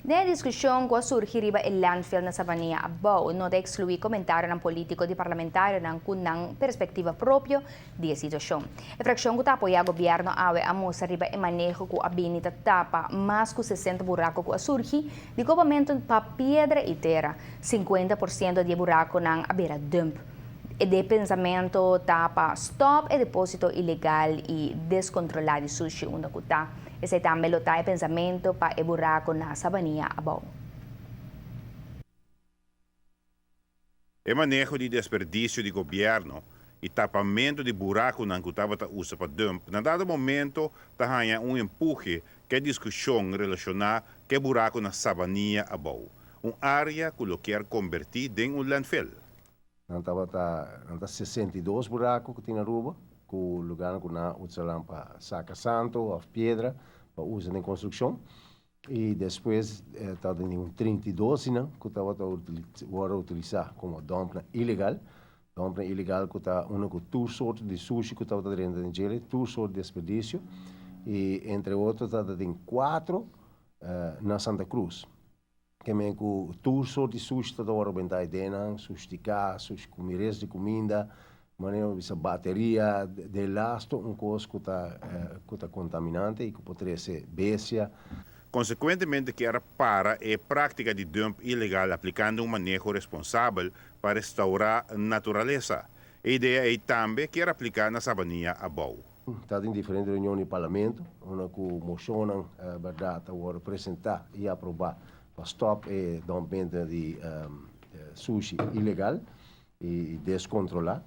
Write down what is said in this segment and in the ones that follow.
Na discussão que surge riba el landfill na Sabania Abao, não de excluir comentário ng político de parlamentário ng kunang perspektiva propio de situação. A fração que apoia o governo awe amosa riba e manejo que a binita tapa mais que 60 buraco que surge de cobamento para pedra e terra, 50% de buraco ng abera dump. E de pensamento tapa stop e depósito ilegal e descontrolado de sushi una kuta. Esse também o tai pensamento para e buraco na Sabania Abao. O manejo de desperdício de governo e tapamento de buraco na Kutaba usa para dump, na dado momento tahanha empurre que a discussão relacionada que buraco na Sabania Abao, área que lo quer convertir em landfill. Não tá 62 buracos que tem na rua, que o lugar que na usa para saca santo ou pedra para usar em construção. E depois está em 32 que estava a utilizar como dumping ilegal. Dumping ilegal que está com duas sortes de sushi que estava dentro de gelo, duas sortes de desperdício. E entre outros está em 4 na Santa Cruz. Que me com duas sortes de sushi que estava a bentar dentro, sushi de cá, sushi comidas de comida, maneira de bateria, de lasto, coisa que está contaminante e que poderia ser bestia. Consequentemente, quer para a prática de dump ilegal aplicando manejo responsável para restaurar a natureza. A ideia é também quer aplicar na Sabania Abao. Está em diferentes reuniões do parlamento, onde mocionam verdade para apresentar e aprovar para stop e dumpamento de sushi ilegal e descontrolar.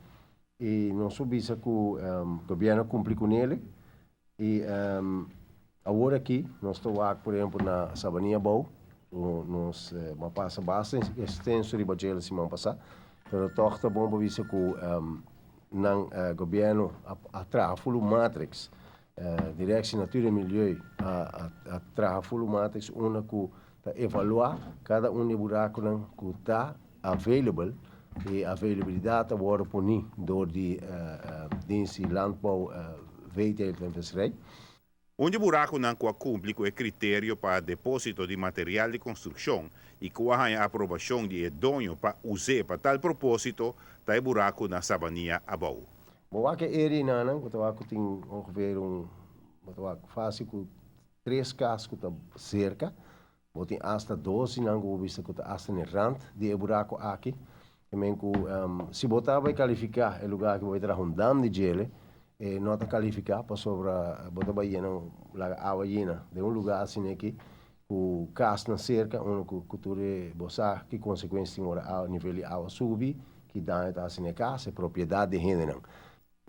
E não subisse que o governo cumpre com ele. E agora aqui, nós estamos, por exemplo, na Sabania Abao, nós passa bastante extenso de budget semana passada, mas toch está bom para ver que o governo atrai full matrix, direção natura e meio atrai full matrix, onde que evaluar cada de buraco que está available. E a availabilidade wordt poni door die dienst landbouw veeteelt en visserij. Onde buraco não cumpre com o critério para depósito de material de construção e com a aprovação de dono para usar para tal propósito, tá buraco na Sabania Abao. Bom, aqui é nana, que tem ongeveer fácil com 3 casas que tá cerca, tem hasta 12 nango vista que tá hasta no rand de buraco aqui. Se botar vai qualificar o lugar que vai trazer dam de gelo, não está qualificar para sobre botar vai llenar água llena de lugar assim aqui, o cas na cerca, onde cultura bossa que consequência tem o nível de água subir, que dá está assim na casa, é propriedade de gente não.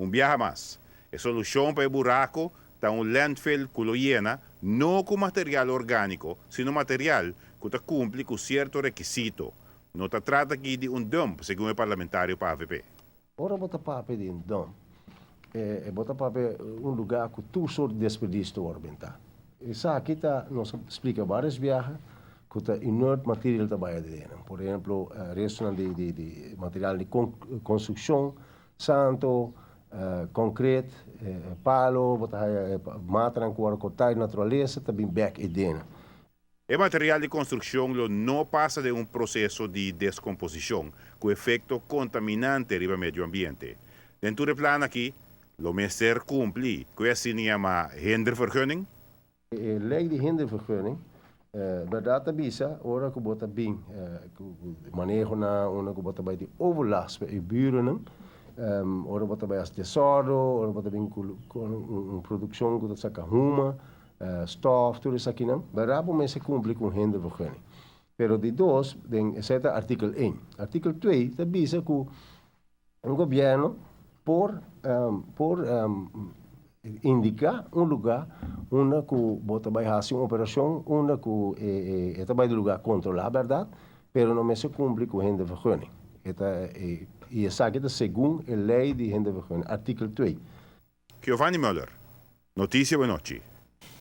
Viaja mais. A solução para o buraco está landfill que lo llena não com material orgânico, sino material que cumpre com certo requisito. Não se trata aqui de dump, segundo o parlamentário para a AVP. Ora, botar papel de dump. Botar papel lugar que tu só desperdício do orbentar. Isso aqui nos explica várias viagens que está inert material trabalha dentro. Por exemplo, resto de material de construção, santo, concreto, palo, botar matra que cortar natureza, também back e dentro. O material de construção não passa de processo de descomposição com efeito contaminante para o meio ambiente. Dentro do plano aqui, o mestre cumpre com a sinema hindervergunning. A lei de hindervergunning, verdade avisa, ora que bota bem, manejo na onde que bota bem de overlast para os buren, ora bota bem as desordem, ora bota bem com produção que está sacando stof, tudo isso aqui não. Berabo men se cumpre com hindervergunning. Pero de dois, exceto artikel 1. Artikel 2, dat diz que o governo por indicar lugar onde que bota vai fazer uma operação, onde que é também do lugar controlar, verdade? Pero não se cumpre com hindervergunning. E isso aqui é segundo a lei de hindervergunning, artikel 2. Giovanni Müller, notícia boa noite.